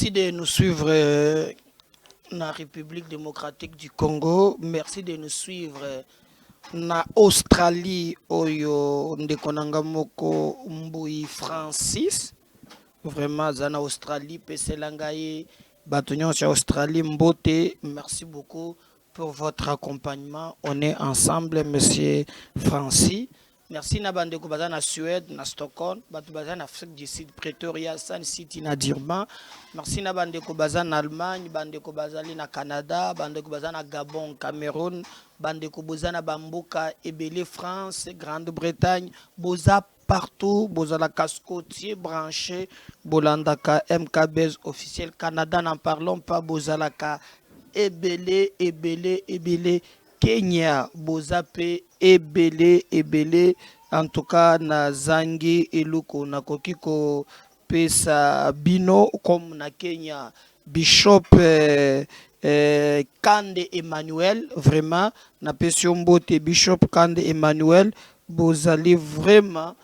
Merci de nous suivre na République démocratique du Congo. Merci de nous suivre na Australie oyo ndekonanga moko Mbui Francis. Vraiment zana Australie peselanga ye batonyon sur Australie mbote. Merci beaucoup pour votre accompagnement. On est ensemble, monsieur Francis. Merci na bande ko baza na Suède, na Stockholm, batu baza na Afrique du Sud, Pretoria, Sun City na Durban. Merci na bande ko baza na Allemagne, bande ko bazali na Canada, bande ko baza na Gabon, Cameroun, bande ko baza na Bamboka, Ebele, France, Grande-Bretagne, boza partout, boza la cascotier branché, bolandaka MKBZ officiel Canada, n'en parlons pas, boza la ka Ebele, Kenya, Bozape, Ebele, en tout cas, na Zangi, Eluko, na Kokiko, Pesa, Bino, comme na Kenya, Bishop Kande Emmanuel, vraiment, na Pesyombote, Bishop Kande Emmanuel, Bozali vraiment,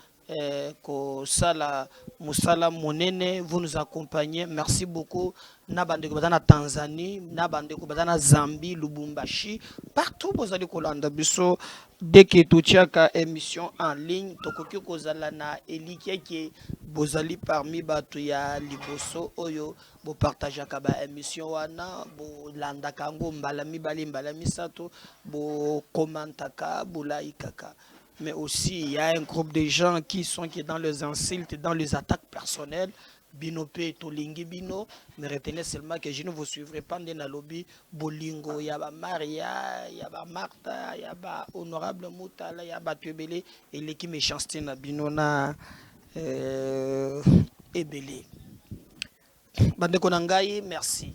Sala Musala Monene, vous nous accompagnez, merci beaucoup. Nabande Kubazana Tanzanie, Nabande Kubazana Zambie, Lubumbashi, partout vous allez Kolanda Biso, dès que tu as émission en ligne, Tokoki Kozalana, Elikia qui Bozali parmi Batuya Liboso, Oyo, Bo partage Kaba émission Wana, Bo Landa Kango, Mbalami Bali, Mbalami Sato, Bo Komantaka, Bulaikaka. Mais aussi, il y a un groupe de gens qui sont dans les insultes, dans les attaques personnelles. Binopé, Tolingi Bino, mais retenez seulement que je ne vous suivrai pas dans le lobby. Bolingo, Yaba Maria, Yaba Martha, Yaba Honorable Moutala, Yaba Tuebele, et l'équipe méchanceté na Binona Ebele. Bande Konangaï, merci.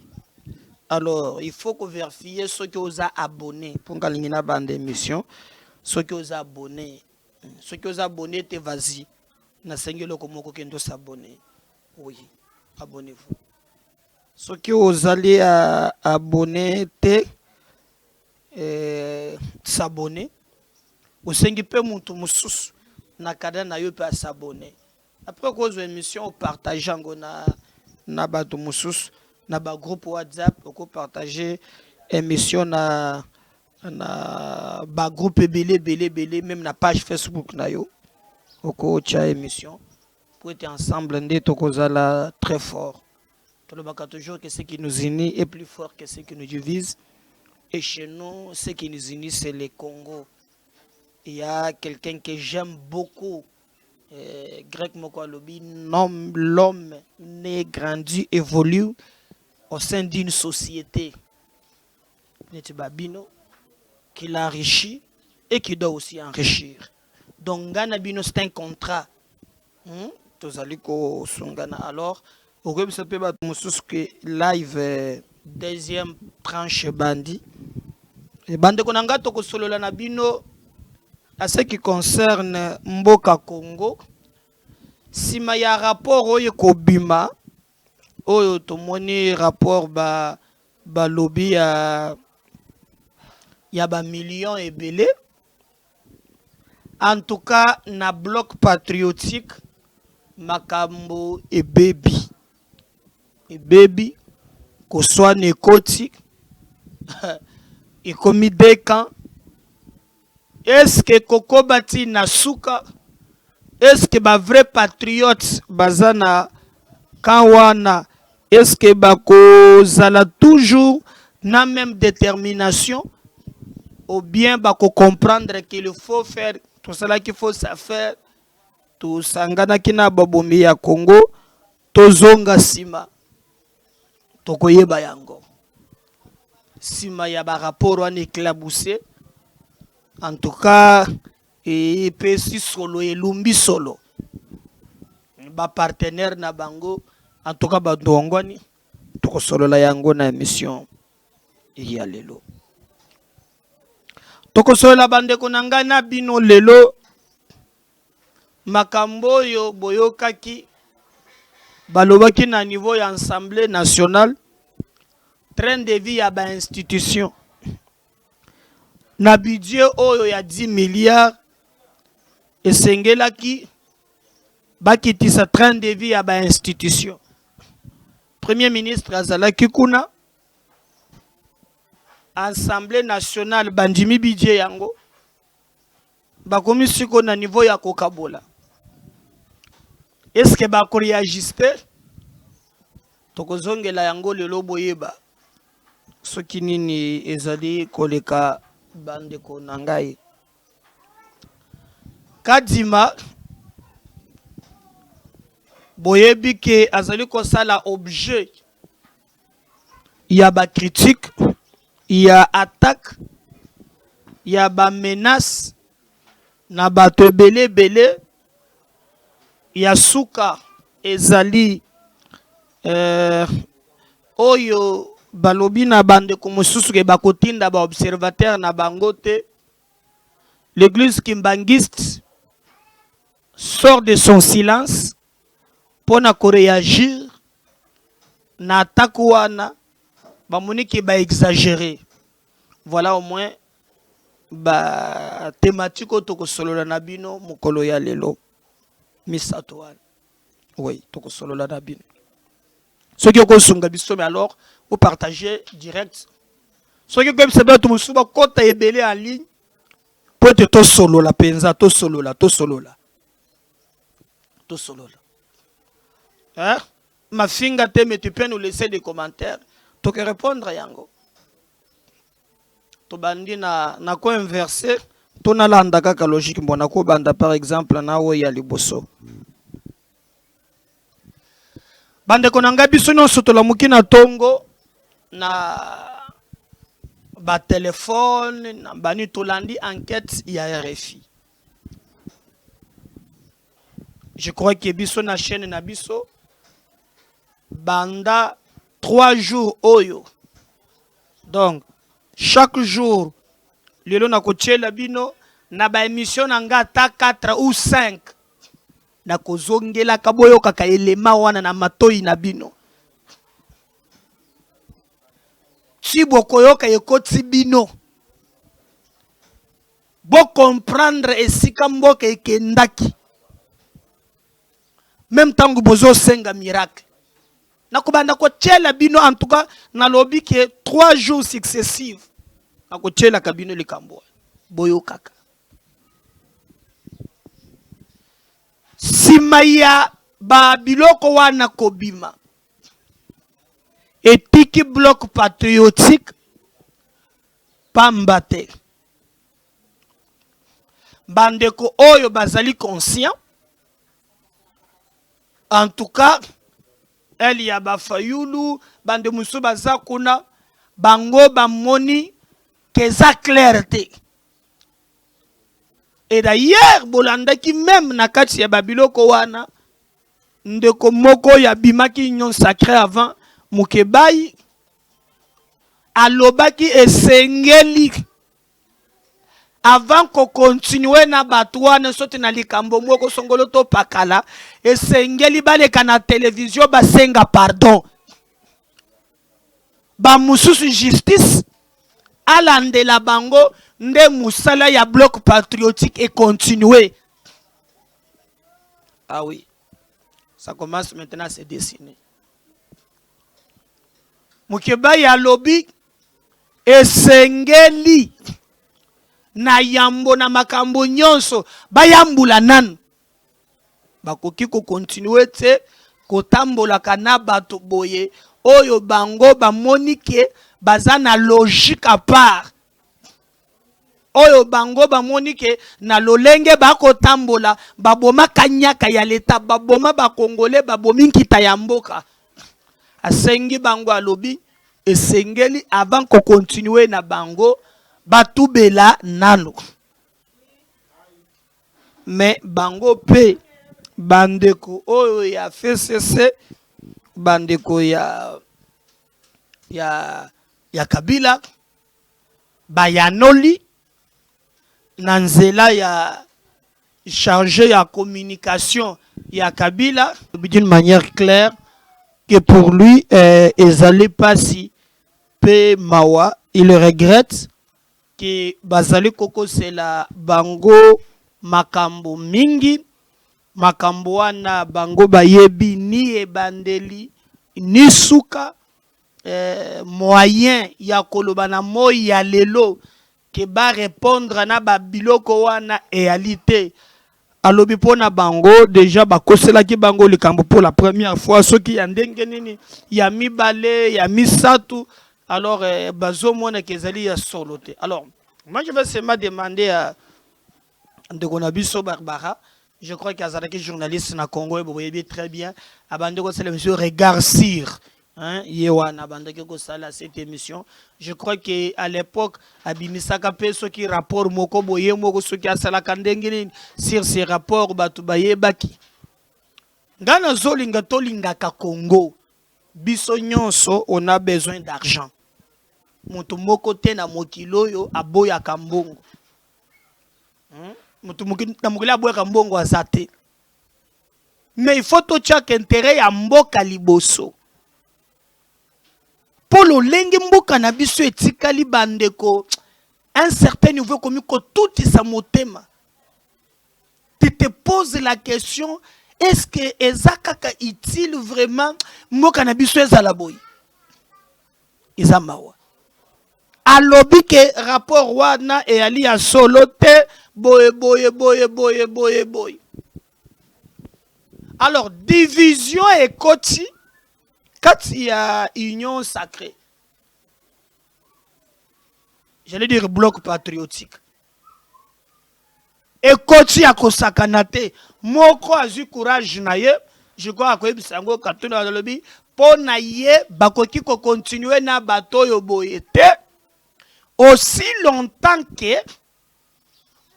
Alors, il faut que vous vérifiez ceux qui vous ont abonné pour que vous bande émission. Ceux qui vous ont abonné, te vas-y. Na sengelo komoko kendo s'abonner. Oui, abonnez-vous. Ceux qui vous allez abonner, s'abonner. Au sengipe muntu mususu na kada na yo pa s'abonner. Après cause émission partageant na bato mususu na ba groupe WhatsApp ko partager émission na ba groupe belé même na page Facebook na yo. Oko cha émission. Pour être ensemble, nous sommes très fort. Tout le monde toujours que ce qui nous unit est plus fort que ce qui nous divise. Et chez nous, ce qui nous unit, c'est le Congo. Il y a quelqu'un que j'aime beaucoup, Greg Mokwalobi, l'homme né, grandi, évolue au sein d'une société qui l'enrichit et qui doit aussi enrichir. Donc, Ghana Bino, c'est un contrat. Tozaliko Sungana. Alors, au web que live deuxième tranche bandi. Et bande konanga toko solo la nabino à ce qui concerne Mboka Congo. Si ma ya rapport oyo kobima oyo tomoni rapport ba lobby ya ba millions et belé. En tout cas, na bloc patriotique Makambo et baby ko soit nekoti et komi dekan est-ce que Koko Bati Nasuka est-ce que ba vrai patriote bazana kawana est-ce que bako zala toujours na même détermination ou bien bako comprendre qu'il faut faire tout cela qu'il faut faire to sangana kina babomi ya Congo tozonga sima tokoyeba yango sima ya ba rapport wana éclaboussé en tout cas et pesi solo elumbi solo ba partenaire na bango en tout cas ba ndongwani toko solo la yango na émission ya lelo toko solo la bande konanga na bino lelo makambo yo boyokaki balobaki na niveau ya Assemblée nationale train de vie ya ba institution na budget oyo ya 10 milliards esengelaki bakitisa train de vie ya ba institution Premier ministre azalaki kuna, Assemblée nationale bandimi budget yango, bakomi siko na niveau ya kokabola. Est-ce que bako réagiste? Tokozongela yango lelo boyeba. Soki nini ezali koleka bandeko na ngai. Kadima boyebi ke azali kosala objet ya ba critique, ya attaque, ya ba menace na bato belé ya suka ezali oyo balobi na bandeko mosusu ke bakotinda ba observateur na bangote. L'église kimbangiste sort de son silence pour na réagir na attaque wana bamoni ki ba exagérer. Voilà au moins ba thématique toko solola na bino mokolo ya lelo misato wana. Oui, toko solola na bino. Ce qui est sunga biso mais alors vous partagez direct. Ce qui est c'est tout musuba kota ebele en ligne pour te to solo la penza to solo la. Hein? Ma finga te mais tu peux nous laisser des commentaires. Tu peux répondre yango. To bandi na ko inverser to na landa kaka logique mbona ko banda par exemple na wo ya liboso. Bande konanga biso nyonso tolamuki na tongo na ba téléphone na bani tolandi enquête ya RFI. Je crois que biso na chaîne na biso banda 3 jours oyo. Donc chaque jour lelo na kochela bino na ba émission na ngata 4 ou 5 na kozongela kaboyo kaka elema wana na matoi na bino. Si bokoyoka ekoti bino bo comprendre esika mboka ekendaki même tangu bozo senga miracle na kobanda ko tchela bino en tout cas na lobi ke 3 jours successifs na ko tchela kabino likambo boyo kaka simaya ba biloko wana kobima etiki bloc patriotique pambate bandeko oyo bazali conscient en tout cas elle ya ba fayulu bande musu baza kuna bango bamoni keza clarté. Et d'ailleurs bolanda ki même na kati ya babiloko wana ndeko moko ya bimaki nyon sacré avant mukebai alobaki esengeli avant ko continuer na batouane sote na likambo moko songolo to pakala esengeli baleka na télévision basenga pardon ba mususu justice alandela bango nde musala ya bloc patriotique et continuer. Ah oui, ça commence maintenant à se dessiner. Mukeba ya lobby esengeli na yambo na makambo nyonso bayambula nanu bakoki ko continuer te kotambola kana bato boye oyo bango bamonike baza na logique à part oyo bango bamonike na lolenge bakotambola baboma kanyaka ya leta baboma bakongole babomi nkita ya mboka asengi bango alobi esengeli avant ko continuer na bango batubela nano mais bango pe bandeko oyo ya FCC bandeko ya Kabila bayanoli nanzela ya chargé ya communication ya Kabila d'une manière claire que pour lui ezali pasi pe mawa il regrette que bazali koko c'est la bango makambo mingi makambo wana bango bayebi ni ebandeli ni suka moyen ya koloba na moi ya lelo ke ba répondre na ba biloko wana réalité alobi pona bango déjà bakoselaki bango likambo pour la première fois soki ya ndenge nini ya mibale ya misatu alors bazomona kezali ya solo te. Alors moi je vais seulement demander à ndeko na biso Barbara, je crois qu'Azalaki journaliste na Congo, vous voyez bien très bien, abandeko c'est le monsieur Regard Sir. Hein, Yewana abandeko sala cette émission. Je crois qu'à l'époque, abimisaka peso qui rapport moko boye moko soki asala kandengini sur ces rapports batubaye baki. Ngana zolinga tolinga ka Congo. Biso nyonso on a besoin d'argent. Moto moko te na mokilo yo aboya kambongo. Mais il faut tout chaque intérêt à mboka liboso. Polo lenge mboka na biso etikali bandeko un certain niveau comme que tout est motema. Tu te poses la question, est-ce que ezakaka utile vraiment mboka na biso ezala boy? Ezamawa. Alobi ke rapport wana e ali a solo te boye. Alors division et koti quand il y a union sacrée. J'allais dire bloc patriotique. Et koti a kosakanate moko azu courage na ye, je crois que bisango katuna alobi pona ye bakoki ko continuer na bato yo boye te. Aussi longtemps que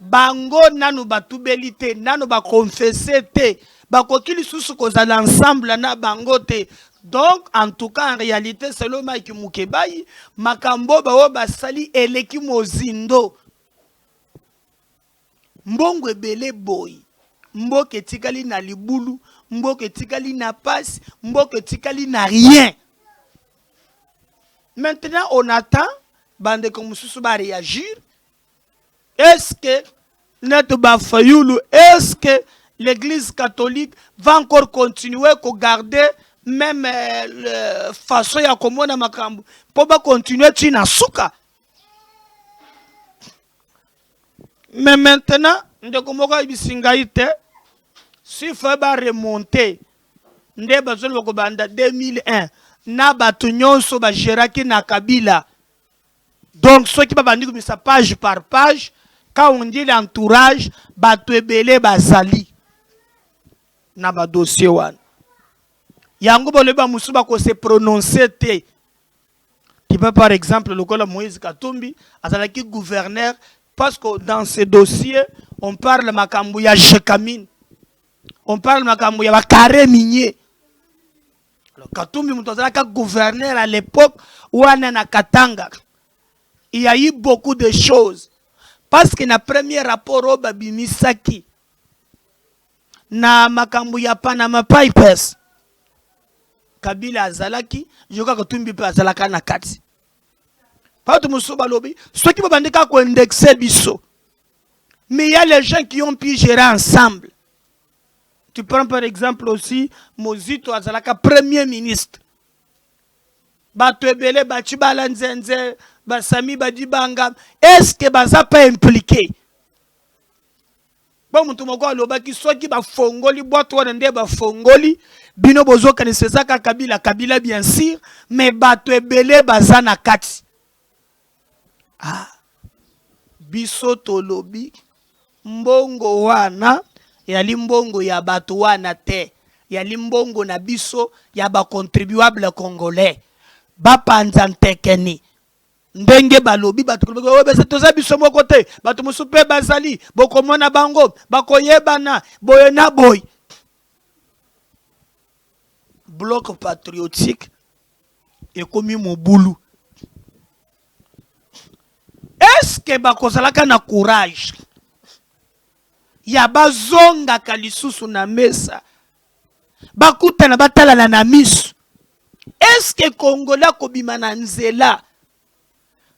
bango nanu batubelite nanu ba confesser te bakoki lisusu kozala ensemble na bango te. Donc en tout cas en réalité c'est le Mike Mukebai makambo bawo basali eleki mozindo mbongo ebele boy mboka etikali na libulu mboka etikali na passe mboka etikali na rien. Maintenant on attend bande comme mususu ba réagir. Est-ce que notre bafayoulou, est-ce que l'église catholique va encore continuer à garder même façon ya komona makambo pour ba continuer tina suka? Mais maintenant ndeko moko bisingaite si fa ba remonter nde bazolo ko banda 2001 na batu nyonso ba geraki na Kabila. Donc, ceux qui peuvent dire page par page, quand on dit l'entourage, batwebele bazali. Na ba dossier wan. Yango boleba musuba ko se prononcer te. Tu peux par exemple le col Moïse Katumbi, azalaki gouverneur, parce que dans ce dossier, on parle makambu ya Jekamine. On parle makambu ya carré minier. Alors Katumbi mutozalaka gouverneur à l'époque où on na Katanga. Il y a eu beaucoup de choses. Parce que na premier rapport au Babimisaki, na makambu ya Panama Papers, Kabila azalaki, je crois que Tumbi pe azalaka na kati. Pas tout musuba lobi, ceux qui vont bandika ko indexer biso. Mais il y a les gens qui ont pu gérer ensemble. Tu prends par exemple aussi Mozito azalaka premier ministre. Batwebele batibala nzenze basami badibanga, est-ce que baza pas impliqué? Bon mutu moko alobaki soki ba fongoli boîte wana nde ba fongoli bino bozo kanisezaka Kabila bien sûr, mais batwebele baza na kati. Ah biso tolobi mbongo wana yali mbongo ya batu wana te, yali mbongo na biso ya ba contribuable congolais bapanza ntekeni ndenge balobi batukolobeka obesa toza biso moko te batu musupe bazali bokomona bango bakoyebana boye na boy. Bloc patriotique ekomi mobulu. Est-ce que bakozalaka na courage ya bazonga kalisusu na mesa bakutana batalana na misu? Est-ce que Congolais kobima na nzela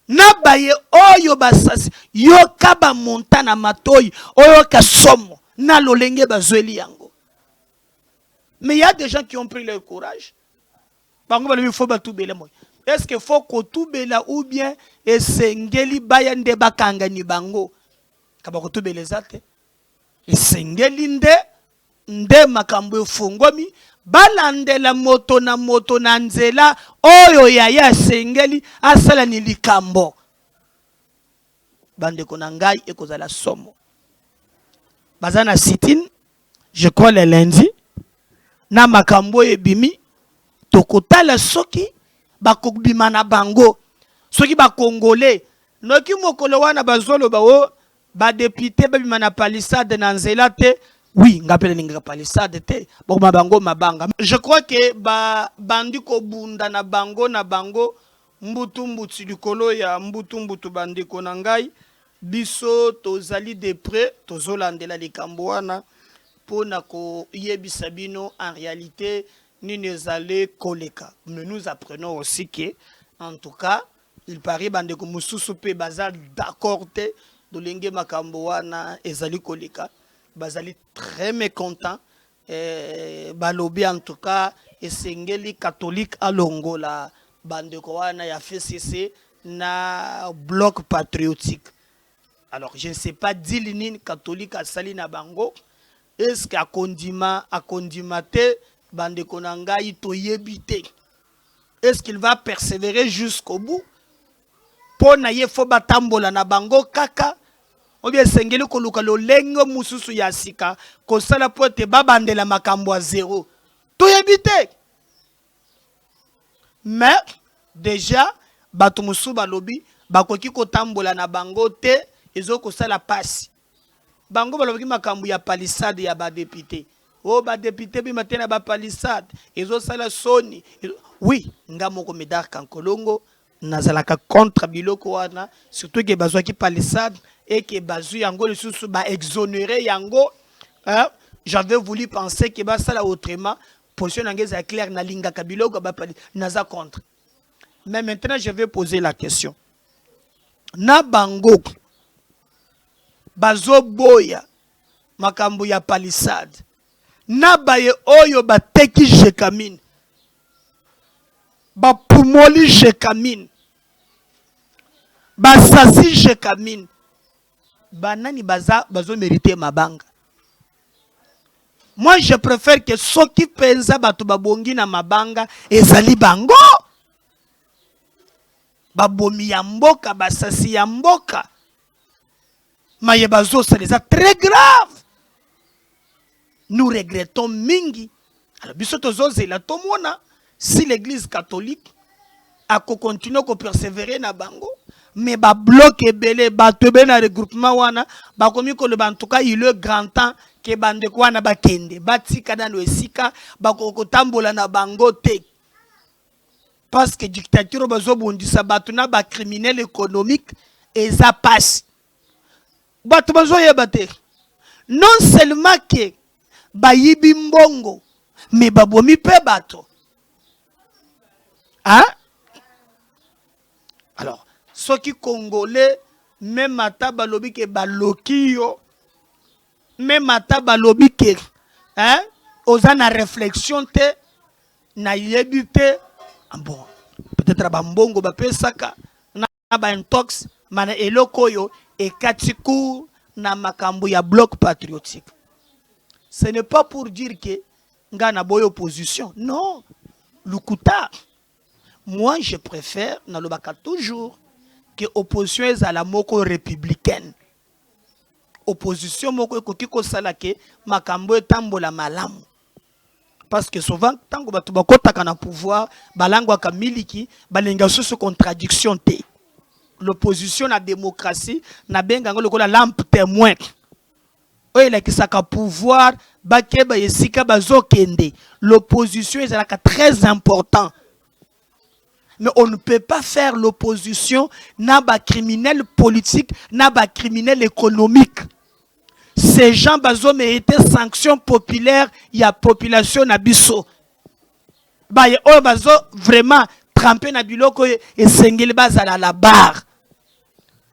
na baye oyo basasi yo kaba montana matoyi oyo kasomo na lolenge bazweli yango? Mais il y a des gens qui ont pris leur courage. bango balobi faut batubela moi. Est-ce que faut kotubela ou bien esengeli bayande bakanga ni bango kaba kotubeleza te esengeli nde makambo efungwami balandela moto na nzela oyo yaya esengeli asala ni likambo bandeko na ngai ekozala somo bazana sit-in je crois le lundi na makambo ebimi tokotala soki bakobima na bango soki bakongole noki mokolo wana bazoloba o badepute babima na palissade na nzela te oui ngapela ninga palissade te bokoma bango mabanga. Je crois que bandi kobunda na bango mbutu likolo ya mbutu bandeko na ngai biso tozali de près tozolandela likambo wana pona ko yebisa bino en réalité nini ezali koleka. Mais nous apprenons aussi que en tout cas il paraît bandeko mususu pe baza d'accord te dolenge makambo wana ezali koleka bazali très mécontent balobi en tout cas esengeli catholique alongola bandeko wana ya FCC na bloc patriotique. Alors je ne sais pas dilini catholique asali na bango est-ce que akondimate bandeko na ngai toyebite est-ce qu'il va persévérer jusqu'au bout pona ye fo batambola na bango kaka ou bien sengeli koluka lolengo mususu ya sika kosala pote babandela makambo a zéro toyebite. Mais déjà bato musu balobi bakoki kotambola na bango te ezoko sala pasi bango balobi makambo ya palissade ya badepute o badepute bi matena ba palissade ezo sala soni oui nga moko Médard Kankolongo nazalaka contre biloko wana surtout que bazwa ki palissade et que bazu yango le sous ba exonérer yango hein? J'avais voulu penser que ba sala autrement position ngeza clair na linga kabiloko ba naza contre. Mais maintenant je vais poser la question na bango bazo boya makambo ya palissade na baye oyo bateki jekamine bapumoli jekamine basasi jekamine banani bazo mériter mabanga. Moi je préfère que soki penza bato babongi na mabanga ezali bango babomi ya mboka basasi ya mboka mayebazo c'est déjà très grave. Nous regrettons mingi. Alors biso tozozela tomona si l'église catholique a continué à persévérer na bango mais ba bloc ebele ba tebe na regroupement wana ba komi ko le en tout cas il est grand temps que bande ko wana ba kende batika dans le esika ba ko tambola na bango te parce que dictature bazo bondisa batu na ba criminel économique et ça passe batu bazo yebate non seulement que ba yibi mbongo mais babomi pe bato hein. Alors ceux qui congolais même ata balobi ke baloki yo même ata balobi ke hein oza na réflexion te na yebi te bon peut-être ba mbongo ba pesaka na ba intox mana eloko yo e katiku na makambo ya bloc patriotique. Ce n'est pas pour dire que ngana boy opposition non lukuta. Moi je préfère na lobaka toujours que opposition est à la moko républicaine. Opposition moko ekoki ko sala ke makambo etambola malamu. Parce que souvent tango batu bakotaka na pouvoir balangwa ka miliki balenga sous contradiction te. L'opposition na démocratie na benga ngolo la lampe témoin. Oye la kisaka pouvoir bakeba yesika bazokende. L'opposition est très important. Mais on ne peut pas faire l'opposition na ba criminel politique, na ba criminel économique. Ces gens bazo mérité sanction populaire, il y a population na biso. Ba ye o bazo vraiment tremper na biloko et sengeli bazala la barre.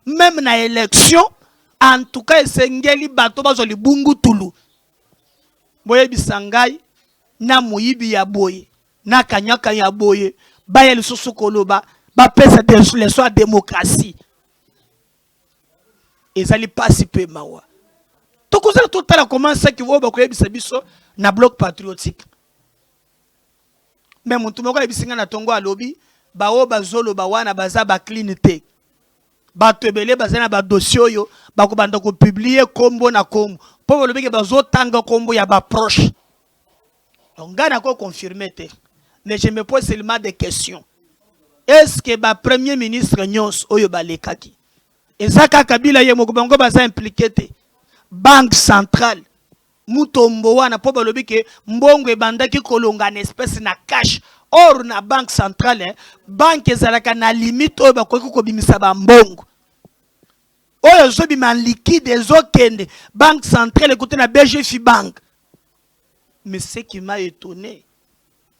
Même na élection, en tout cas sengeli bato bazo libungu tulu. Boye bisangai na muyibi ya boye. na kanyaka ya boye baya lisusu koloba ba pesa des leçons à démocratie ezali pasi pe mawa tokozala totala comment ça qui va koyebisa biso na bloc patriotique mais mutu moko yebisinga na tongo alobi bawo bazolo bawana baza ba clean te bato ebele baza na ba dossier oyo bakobanda ko publier kombo na kombo po balobi ke bazotanga kombo ya ba proche donc ngana ko confirmer te mais je me pose seulement des questions. Est-ce que le premier ministre Nyons oyo balekaki ezaka kabila ye moko bango baza impliqué te banque centrale mutombo wana po balobi ke mbongo ebandaki kolonga na espèce na cash or na banque centrale banque ezalaka na limite oyo bakoki kobimisa ba mbongo oyo zo bima liquide ezokende banque centrale écoute na BGF bank. Mais ce qui m'a étonné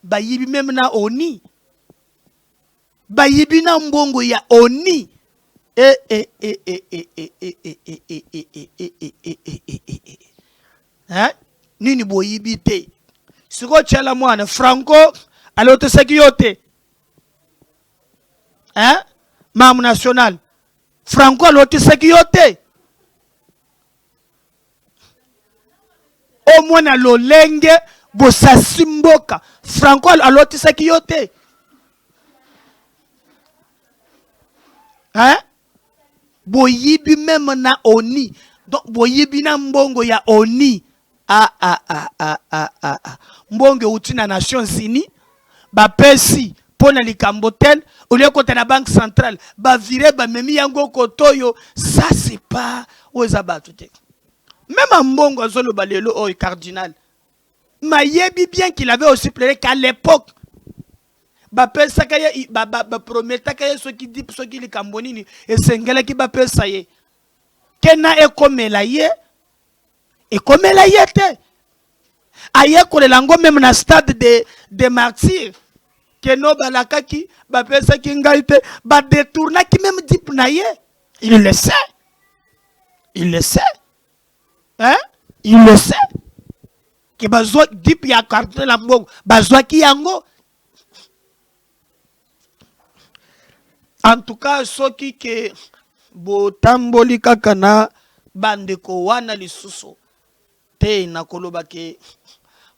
bayibi même na ONI bayibi na mbongo ya ONI nini boyibi te siko chala mwana Franco alotesaki yote mamu national Franco alotesaki yote au moins lolenge bosasi mboka Franco alotesaki yote boyibi même na ONI donc boyibi na mbongo ya ONI mbongo uti na Nations Unies ba pesi pona likambo tel au lieu kota na banque centrale ba vire ba memi yango kotoyo ça c'est pas oza batu te même mbongo azolo balelo o cardinal mayebi bien qu'il avait aussi plaidé qu'à l'époque ba pesa kaya ba prometa kaya soki dip soki likambo nini esengela ki ba pesa ye kena ekomela ye te aye kolela ngo même na stade de martyrs que no balakaki ba pesa ki ngai te ba détourna ki même dip na ye il le sait il le sait que bazo dip ya carte la mbongo bazo ki yango. En tout cas, ce qui est botamboli kakana bandeko wana lisusu te na koloba ke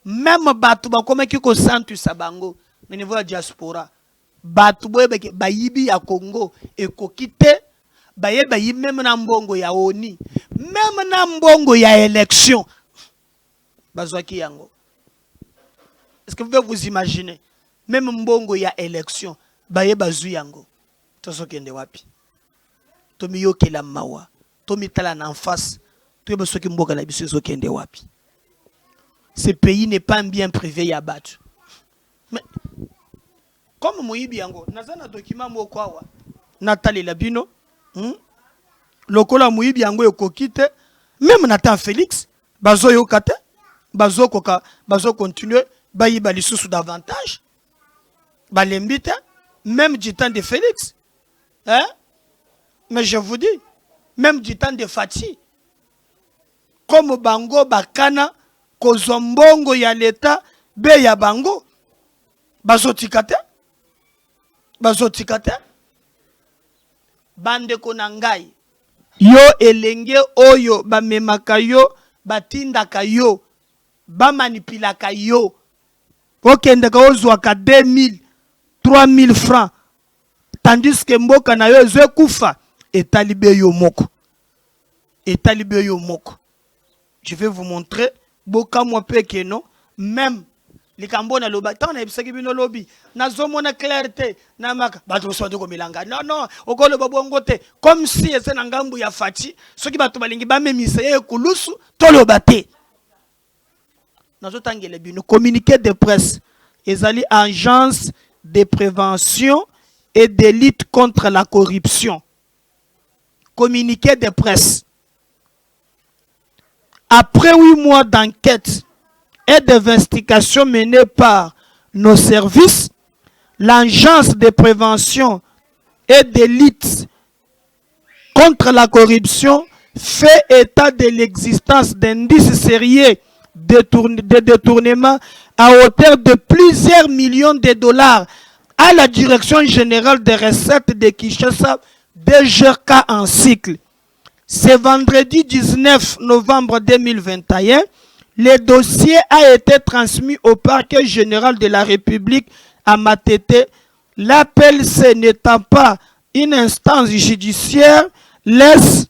même batu bakome kiko santu sabango na niveau ya diaspora batu boyebe ke bayibi ya Congo ekokite bayi même na mbongo ya ONI même na mbongo ya élection bazwaki yango. Est-ce que vous pouvez vous imaginer même mbongo ya élection baye bazu yango tosokende wapi tomi yokela mawa tomi tala na en face toyeba soki mboka na biso ezokende wapi. Ce pays n'est pas un bien privé ya batu mais comme moyibi yango nazana document moko awa natali la bino lokola moyibi yango ekokite même Nathan Félix bazo yokate bazo koka bazo continuer bayiba lisusu davantage balembite même du temps de Félix. Mais je vous dis, même du temps de Fati, comme bango bakana, kozombongo ya l'État, be ya bango, bazotikate, bande konangai, yo elenge oyo, ba memaka yo, batindaka yo, ba manipilaka yo, okendeka ozwaka 2000, 3000 francs, tandis que mboka na yo ezwe kufa etalibe yo moko. Je vais vous montrer boka moi peke no même likambo na loba tant na ebisaki bino lobi nazomona clarté na maka bato so ndeko milanga non okolo babongo te comme si ese na ngambu ya Fati soki bato balingi bamemisa ye kulusu toloba te nazotangela bino communiqué de presse ezali agence de prévention et de lutte contre la corruption. Communiqué de presse. Après 8 mois d'enquête et d'investigation menée par nos services, l'agence de prévention et de lutte contre la corruption fait état de l'existence d'indices sérieux de détournement à hauteur de plusieurs millions de dollars à la Direction générale des recettes de Kinshasa, DGRK en cycle. Ce vendredi 19 novembre 2021, le dossier a été transmis au parquet général de la République à Matete. L'appel, ce n'étant pas une instance judiciaire, laisse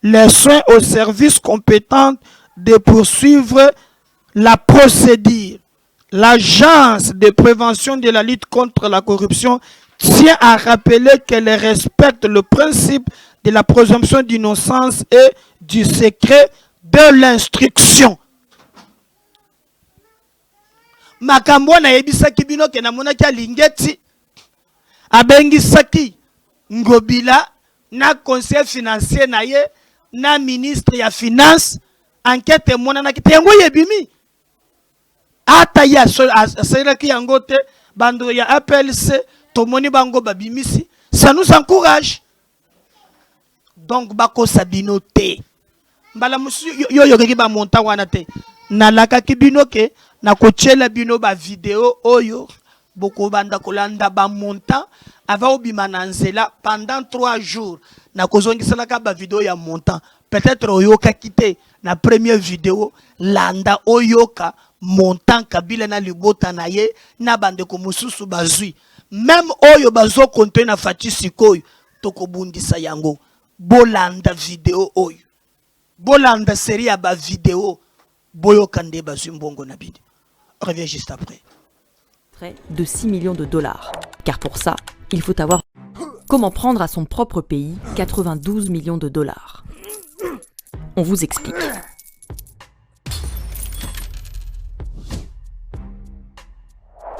les soins aux services compétents de poursuivre la procédure. L'Agence de prévention de la lutte contre la corruption tient à rappeler qu'elle respecte le principe de la présomption d'innocence et du secret de l'instruction. Makambo na yebisaki bino ke namonaki alingeti abengisaki Ngobila na conseil financier na ye na ministre ya finance enquête monana ki tengo yebimi ata ya asalaki yango te bando ya APLC tomoni bango babimisi. Ça nous encourage. Donc bako sabino te mbala musu yo yoki ba monta wana te nalaka ki bino ke na kochela bino ba video oyo boko banda kolanda ba monta ava obima na nzela pendant 3 jours na kozongisala ka ba video ya montant. Peut-être oyoka kite na première vidéo landa oyoka montant kabila na libota na ye na bande ko mususu bazui même oyo bazo konte na fati sikoyo tokobundisa yango. Bolanda vidéo oyo bolanda série ya ba vidéo boyoka nde bazui mbongo na bino. On revient juste après. Près de 6 millions de dollars. Car pour ça, il faut avoir... Comment prendre à son propre pays 92 millions de dollars? On vous explique.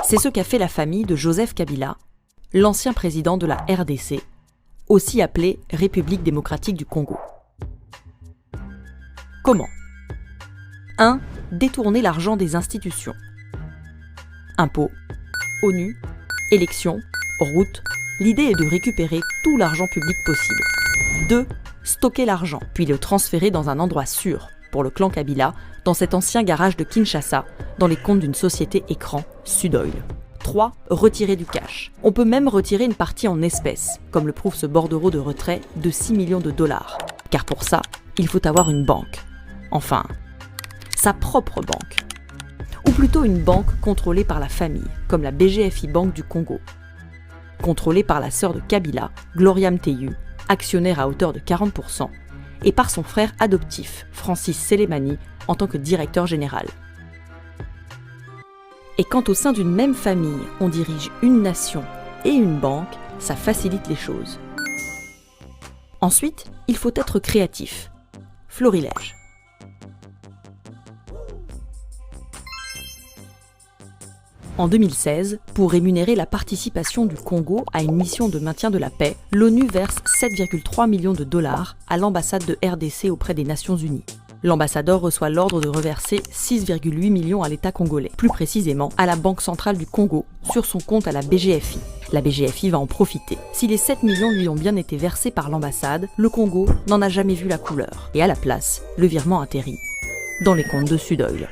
C'est ce qu'a fait la famille de Joseph Kabila, l'ancien président de la RDC, aussi appelée République démocratique du Congo. Comment? 1. Détourner l'argent des institutions. Impôts, ONU, élections, routes. L'idée est de récupérer tout l'argent public possible. 2. Stocker l'argent, puis le transférer dans un endroit sûr, pour le clan Kabila, dans cet ancien garage de Kinshasa, dans les comptes d'une société écran, Sudoil. 3. Retirer du cash. On peut même retirer une partie en espèces, comme le prouve ce bordereau de retrait de 6 millions de dollars. Car pour ça, il faut avoir une banque. Enfin, sa propre banque. Ou plutôt une banque contrôlée par la famille, comme la BGFI Banque du Congo. Contrôlée par la sœur de Kabila, Gloria Mteyu, actionnaire à hauteur de 40%, et par son frère adoptif, Francis Selemani, en tant que directeur général. Et quand au sein d'une même famille, on dirige une nation et une banque, ça facilite les choses. Ensuite, il faut être créatif. Florilège. En 2016, pour rémunérer la participation du Congo à une mission de maintien de la paix, l'ONU verse 7,3 millions de dollars à l'ambassade de RDC auprès des Nations Unies. L'ambassadeur reçoit l'ordre de reverser 6,8 millions à l'État congolais, plus précisément à la Banque centrale du Congo, sur son compte à la BGFI. La BGFI va en profiter. Si les 7 millions lui ont bien été versés par l'ambassade, le Congo n'en a jamais vu la couleur. Et à la place, le virement atterrit dans les comptes de Sudoil.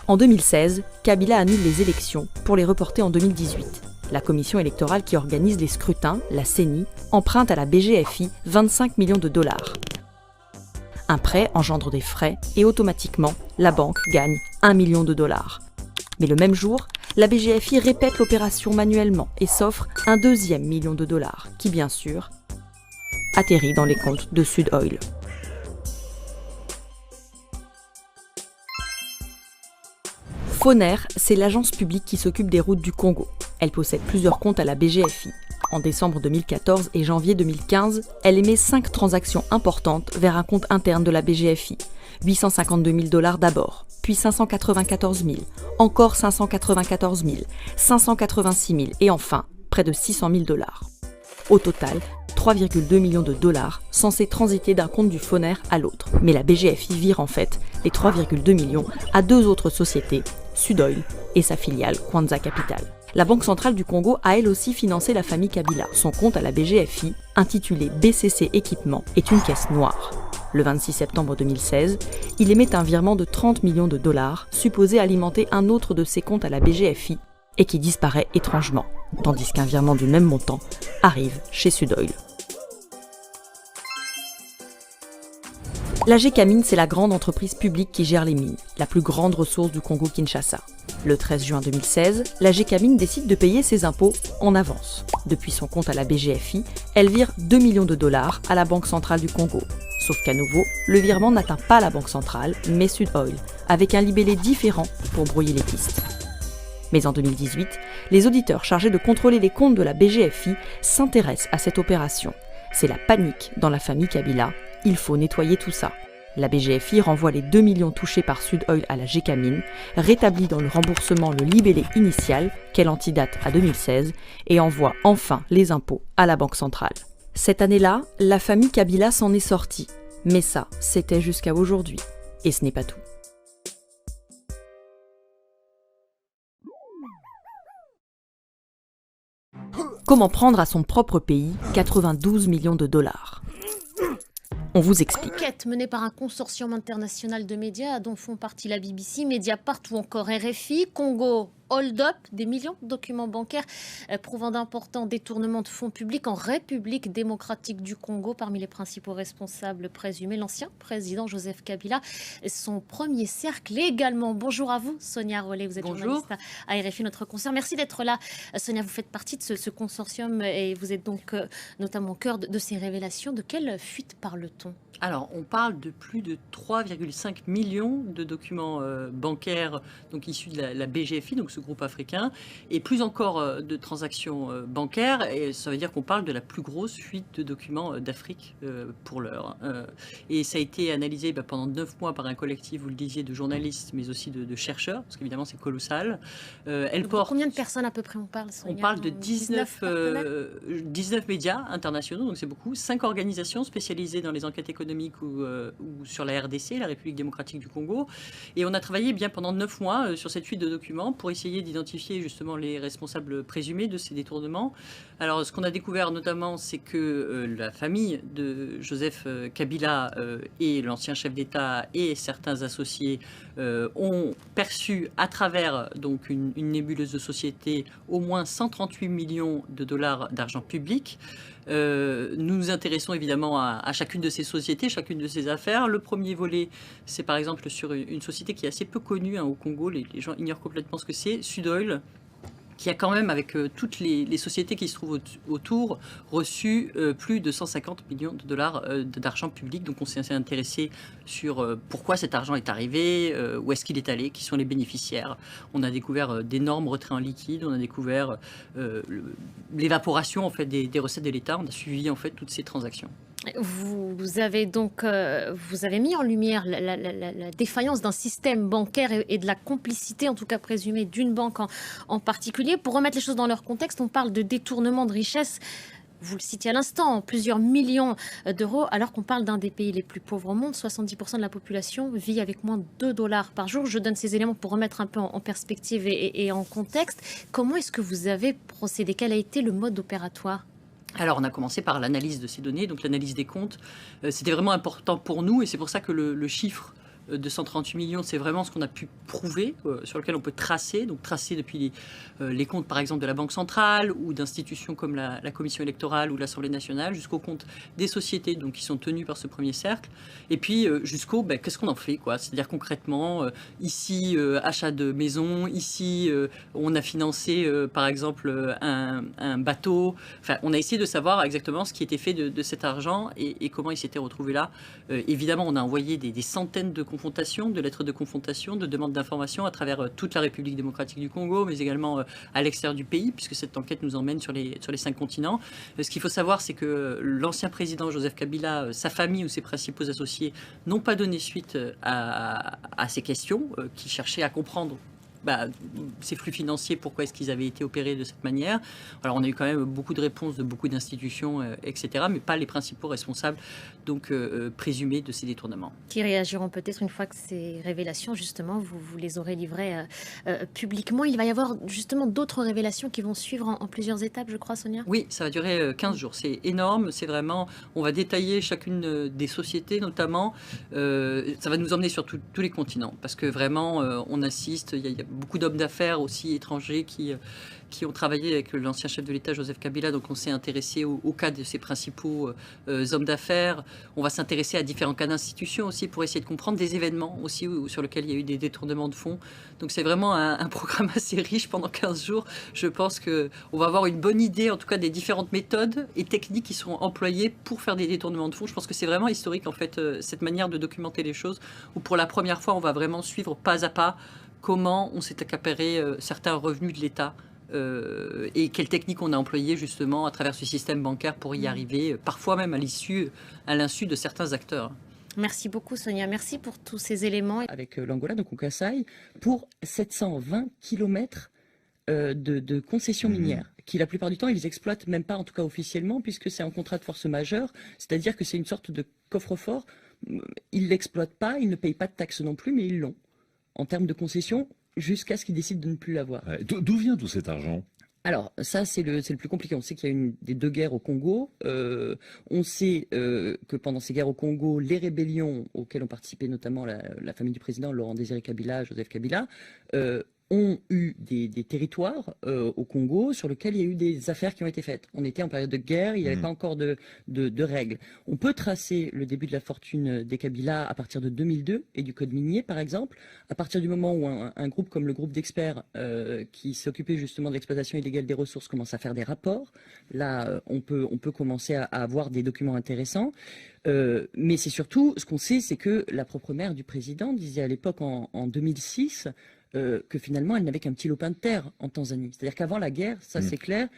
En 2016, Kabila annule les élections pour les reporter en 2018. La commission électorale qui organise les scrutins, la CENI, emprunte à la BGFI 25 millions de dollars. Un prêt engendre des frais et automatiquement, la banque gagne 1 million de dollars. Mais le même jour, la BGFI répète l'opération manuellement et s'offre un deuxième million de dollars qui, bien sûr, atterrit dans les comptes de Sudoil. Foner, c'est l'agence publique qui s'occupe des routes du Congo. Elle possède plusieurs comptes à la BGFI. En décembre 2014 et janvier 2015, elle émet 5 transactions importantes vers un compte interne de la BGFI. 852 000 dollars d'abord, puis 594 000, encore 594 000, 586 000 et enfin près de 600 000 dollars. Au total, 3,2 millions de dollars censés transiter d'un compte du Foner à l'autre. Mais la BGFI vire en fait les 3,2 millions à 2 autres sociétés, Sudoil et sa filiale Kwanza Capital. La Banque centrale du Congo a elle aussi financé la famille Kabila. Son compte à la BGFI, intitulé BCC Équipement, est une caisse noire. Le 26 septembre 2016, il émet un virement de 30 millions de dollars, supposé alimenter un autre de ses comptes à la BGFI, et qui disparaît étrangement, tandis qu'un virement du même montant arrive chez Sudoil. La Gécamine, c'est la grande entreprise publique qui gère les mines, la plus grande ressource du Congo-Kinshasa. Le 13 juin 2016, la Gécamine décide de payer ses impôts en avance. Depuis son compte à la BGFI, elle vire 2 millions de dollars à la Banque centrale du Congo. Sauf qu'à nouveau, le virement n'atteint pas la Banque centrale, mais Sudoil, avec un libellé différent pour brouiller les pistes. Mais en 2018, les auditeurs chargés de contrôler les comptes de la BGFI s'intéressent à cette opération. C'est la panique dans la famille Kabila. Il faut nettoyer tout ça. La BGFI renvoie les 2 millions touchés par Sudoil à la Gécamine, rétablit dans le remboursement le libellé initial, qu'elle antidate à 2016, et envoie enfin les impôts à la Banque centrale. Cette année-là, la famille Kabila s'en est sortie. Mais ça, c'était jusqu'à aujourd'hui. Et ce n'est pas tout. Comment prendre à son propre pays 92 millions de dollars ? On vous explique. Enquête menée par un consortium international de médias dont font partie la BBC, Mediapart ou encore RFI, Congo hold-up, des millions de documents bancaires prouvant d'importants détournements de fonds publics en République démocratique du Congo. Parmi les principaux responsables présumés, l'ancien président Joseph Kabila, son premier cercle également. Bonjour à vous, Sonia Rollet, vous êtes journaliste à RFI, notre consoeur. Merci d'être là. Sonia, vous faites partie de ce consortium et vous êtes donc notamment au cœur de ces révélations. De quelle fuite parle-t-on ? Alors, on parle de plus de 3,5 millions de documents bancaires donc issus de la BGFI, donc ce groupe africain, et plus encore de transactions bancaires. Et ça veut dire qu'on parle de la plus grosse fuite de documents d'Afrique pour l'heure. Et ça a été analysé pendant 9 mois par un collectif, vous le disiez, de journalistes, mais aussi de chercheurs, parce qu'évidemment c'est colossal. Combien de personnes à peu près on parle, Sonia ? On parle de 19 médias internationaux, donc c'est beaucoup, 5 organisations spécialisées dans les enquêtes économiques ou sur la RDC, la République démocratique du Congo. Et on a travaillé bien pendant 9 mois sur cette fuite de documents pour essayer d'identifier justement les responsables présumés de ces détournements. Alors, ce qu'on a découvert notamment, c'est que la famille de Joseph Kabila et l'ancien chef d'État et certains associés ont perçu à travers donc une nébuleuse de société au moins 138 millions de dollars d'argent public. Nous nous intéressons évidemment à chacune de ces sociétés, chacune de ces affaires. Le premier volet, c'est par exemple sur une société qui est assez peu connue au Congo, les gens ignorent complètement ce que c'est, Sudoil, qui a quand même, avec toutes les sociétés qui se trouvent autour, reçu plus de 150 millions de dollars d'argent public. Donc on s'est intéressé sur pourquoi cet argent est arrivé, où est-ce qu'il est allé, qui sont les bénéficiaires. On a découvert d'énormes retraits en liquide, on a découvert l'évaporation en fait, des recettes de l'État. On a suivi en fait toutes ces transactions. Vous avez donc mis en lumière la défaillance d'un système bancaire et de la complicité, en tout cas présumée, d'une banque en particulier. Pour remettre les choses dans leur contexte, on parle de détournement de richesse. Vous le citiez à l'instant, plusieurs millions d'euros, alors qu'on parle d'un des pays les plus pauvres au monde. 70% de la population vit avec moins de 2 dollars par jour. Je donne ces éléments pour remettre un peu en perspective et en contexte. Comment est-ce que vous avez procédé ? Quel a été le mode opératoire ? Alors, on a commencé par l'analyse de ces données, donc l'analyse des comptes. C'était vraiment important pour nous et c'est pour ça que le chiffre de 138 millions, c'est vraiment ce qu'on a pu prouver, sur lequel on peut tracer, donc tracer depuis les comptes par exemple de la Banque centrale ou d'institutions comme la Commission électorale ou l'Assemblée nationale, jusqu'aux comptes des sociétés donc, qui sont tenues par ce premier cercle, et puis jusqu'au qu'est-ce qu'on en fait, quoi. C'est-à-dire concrètement, ici achat de maison, ici on a financé par exemple un bateau, enfin on a essayé de savoir exactement ce qui était fait de cet argent et comment il s'était retrouvé là. Évidemment on a envoyé des centaines de confrontation, de lettres de confrontation, de demandes d'informations à travers toute la République démocratique du Congo, mais également à l'extérieur du pays, puisque cette enquête nous emmène sur les 5 continents. Ce qu'il faut savoir, c'est que l'ancien président Joseph Kabila, sa famille ou ses principaux associés n'ont pas donné suite à ces questions, qui cherchaient à comprendre ces flux financiers, pourquoi est-ce qu'ils avaient été opérés de cette manière. Alors on a eu quand même beaucoup de réponses de beaucoup d'institutions, etc., mais pas les principaux responsables, donc présumés de ces détournements. Qui réagiront peut-être une fois que ces révélations, justement, vous les aurez livrées publiquement. Il va y avoir justement d'autres révélations qui vont suivre en plusieurs étapes, je crois, Sonia? Oui, ça va durer 15 jours. C'est énorme, c'est vraiment... On va détailler chacune des sociétés, notamment. Ça va nous emmener sur tous les continents, parce que vraiment, on assiste, il y a beaucoup d'hommes d'affaires aussi étrangers qui ont travaillé avec l'ancien chef de l'État, Joseph Kabila, donc on s'est intéressé au cas de ses principaux hommes d'affaires. On va s'intéresser à différents cas d'institutions aussi pour essayer de comprendre des événements aussi sur lesquels il y a eu des détournements de fonds. Donc c'est vraiment un programme assez riche pendant 15 jours. Je pense qu'on va avoir une bonne idée, en tout cas, des différentes méthodes et techniques qui seront employées pour faire des détournements de fonds. Je pense que c'est vraiment historique, en fait, cette manière de documenter les choses, où pour la première fois, on va vraiment suivre pas à pas comment on s'est accaparé certains revenus de l'État et quelles techniques on a employées justement à travers ce système bancaire pour y arriver, parfois même à l'insu de certains acteurs. Merci beaucoup, Sonia. Merci pour tous ces éléments. Avec l'Angola, donc au Kasaï, pour 720 km de concessions minières, qui la plupart du temps, ils exploitent même pas, en tout cas officiellement, puisque c'est en contrat de force majeure, c'est-à-dire que c'est une sorte de coffre-fort. Ils l'exploitent pas, ils ne payent pas de taxes non plus, mais ils l'ont, en termes de concession, jusqu'à ce qu'ils décident de ne plus l'avoir. D'où vient tout cet argent ? Alors, ça, c'est le plus compliqué. On sait qu'il y a eu des 2 guerres au Congo. On sait que pendant ces guerres au Congo, les rébellions auxquelles ont participé notamment la famille du président, Laurent-Désiré Kabila, Joseph Kabila, ont eu des territoires au Congo sur lesquels il y a eu des affaires qui ont été faites. On était en période de guerre, il n'y avait pas encore de règles. On peut tracer le début de la fortune des Kabila à partir de 2002 et du code minier, par exemple, à partir du moment où un groupe comme le groupe d'experts qui s'occupait justement de l'exploitation illégale des ressources commence à faire des rapports. Là, on peut commencer à avoir des documents intéressants. Mais c'est surtout, ce qu'on sait, c'est que la propre mère du président disait à l'époque, en 2006, que finalement, elle n'avait qu'un petit lopin de terre en Tanzanie. C'est-à-dire qu'avant la guerre, ça c'est clair,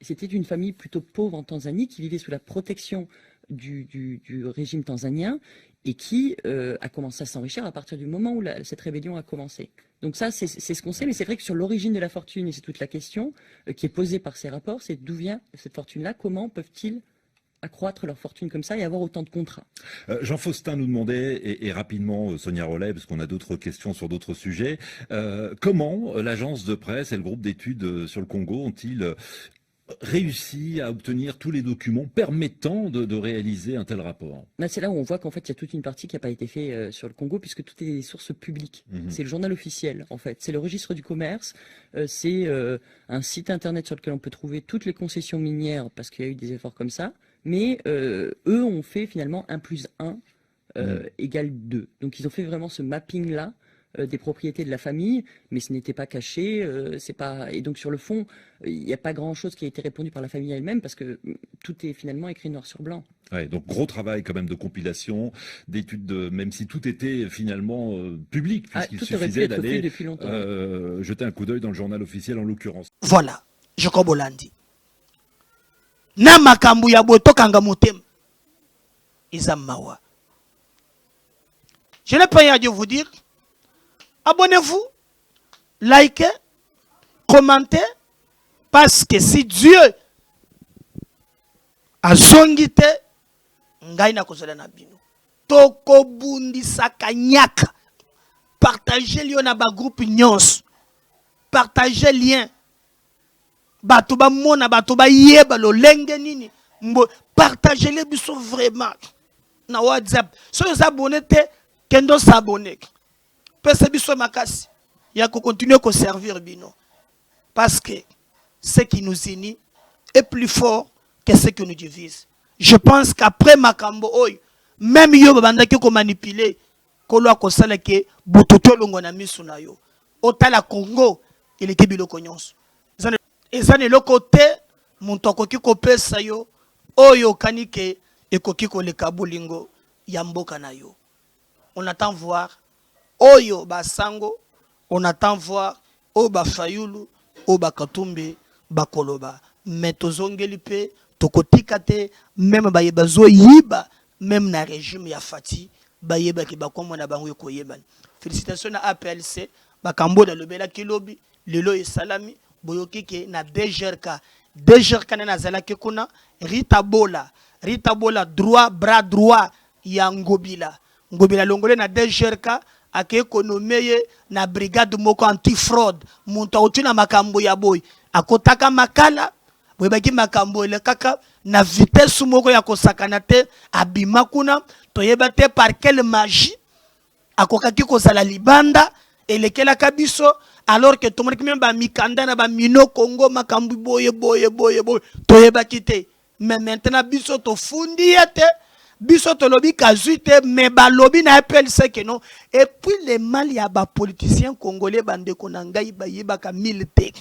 c'était une famille plutôt pauvre en Tanzanie qui vivait sous la protection du régime tanzanien et qui a commencé à s'enrichir à partir du moment où cette rébellion a commencé. Donc ça, c'est ce qu'on sait, mais c'est vrai que sur l'origine de la fortune, et c'est toute la question qui est posée par ces rapports, c'est d'où vient cette fortune-là, comment peuvent-ils accroître leur fortune comme ça et avoir autant de contrats. Jean Faustin nous demandait, et rapidement Sonia Rollet, parce qu'on a d'autres questions sur d'autres sujets, comment l'agence de presse et le groupe d'études sur le Congo ont-ils réussi à obtenir tous les documents permettant de réaliser un tel rapport? Là, c'est là où on voit qu'en fait, il y a toute une partie qui n'a pas été faite sur le Congo, puisque tout est des sources publiques. C'est le journal officiel, en fait. C'est le registre du commerce. C'est un site internet sur lequel on peut trouver toutes les concessions minières, parce qu'il y a eu des efforts comme ça. Mais eux ont fait finalement 1 + 1 égale 2. Donc ils ont fait vraiment ce mapping-là des propriétés de la famille, mais ce n'était pas caché. Et donc sur le fond, il n'y a pas grand-chose qui a été répondu par la famille elle-même, parce que tout est finalement écrit noir sur blanc. Ouais, donc gros travail quand même de compilation, d'études, même si tout était finalement public, puisqu'il suffisait d'aller jeter un coup d'œil dans le journal officiel en l'occurrence. Voilà, Jacob Olandi. Na makambu ya botokanga motema eza mawa. Je n'ai pas à Dieu vous dire, abonnez-vous, likez, commentez, parce que si Dieu a zongite, ngai na kozela na bino. Toko bundi sakanyaka. Partagez lien na ba groupe nyons. Partagez lien. Bato ba mona bato ba yeba lo lenge nini. Partagez les biso vraiment. Na WhatsApp. Si vous abonnez te, kendo s'abonner. Pese biso makasi. Ya ko continuer ko servir bino. Parce que ce qui nous unit est plus fort que ce qui nous divise. Je pense qu'après makambo oyo, même yo babandaki ko manipuler, ko lo ko sala ke bototo longo na misu na yo. Otala Congo, il est biloko nyonso. Ezane le côté muntoko ki ko pesa yo, oyo kanike ekoki ko le kabulingo ya mboka na yo. On attend voir oyo basango, on attend voir o ba fayulu, o ba katumbe, ba koloba. Mais tozongeli pe tokotika te, même bayeba zo yiba, même na régime ya Fati, bayeba ki bakomo na bango ko yeba. Félicitations à APLC, bakambo da lobela kilobi lelo esalami boyoki ke na DGRK na zalaki kuna Rita Bola bras droit ya Ngobila longole na DGRK ake ekonomeye na brigade moko anti-fraud muntu autina makambo ya boy akotaka makala boy baki makambo le kaka na vitesse moko ya kosakana te abima kuna toyeba te par quelle magie akokaki kozala libanda elekela kabiso alors que tout le monde même ba mikanda na ba mino Congo makambo boye toyeba kite mais maintenant biso to fundi ete biso to lobi kazuite mais ba lobi na appelle ce que non et puis les mal ya ba politiciens congolais bande konangai ba yebaka 1000 te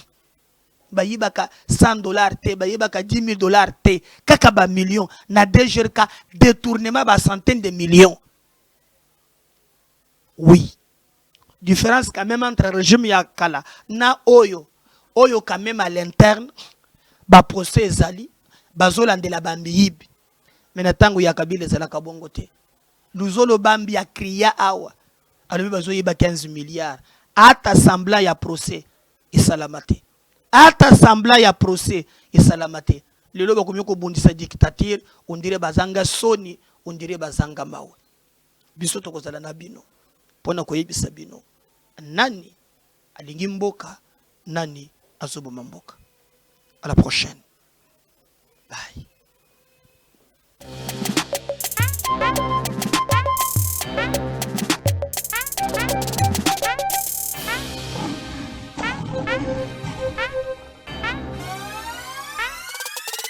ba yebaka $100 te ba yebaka $10,000 te kaka ba millions na DGRK détournement ba centaines de millions. Oui, différence quand même entre régime ya kala na oyo quand même à l'interne ba procès ezali bazolandela bambiyibi mena tango ya Kabila ezalaka bongo te luzolo bambi ya kriya awa alobi bazoyeba 15 milliards ata semblant ya procès esalamate ata semblant ya procès esalamate lelo bakomi kobundisa dictature on dirait bazanga soni on dirait bazanga mawe biso tokozala na bino pona koyebisa bino nani alingi mboka nani azoboma mboka. À la prochaine. Bye.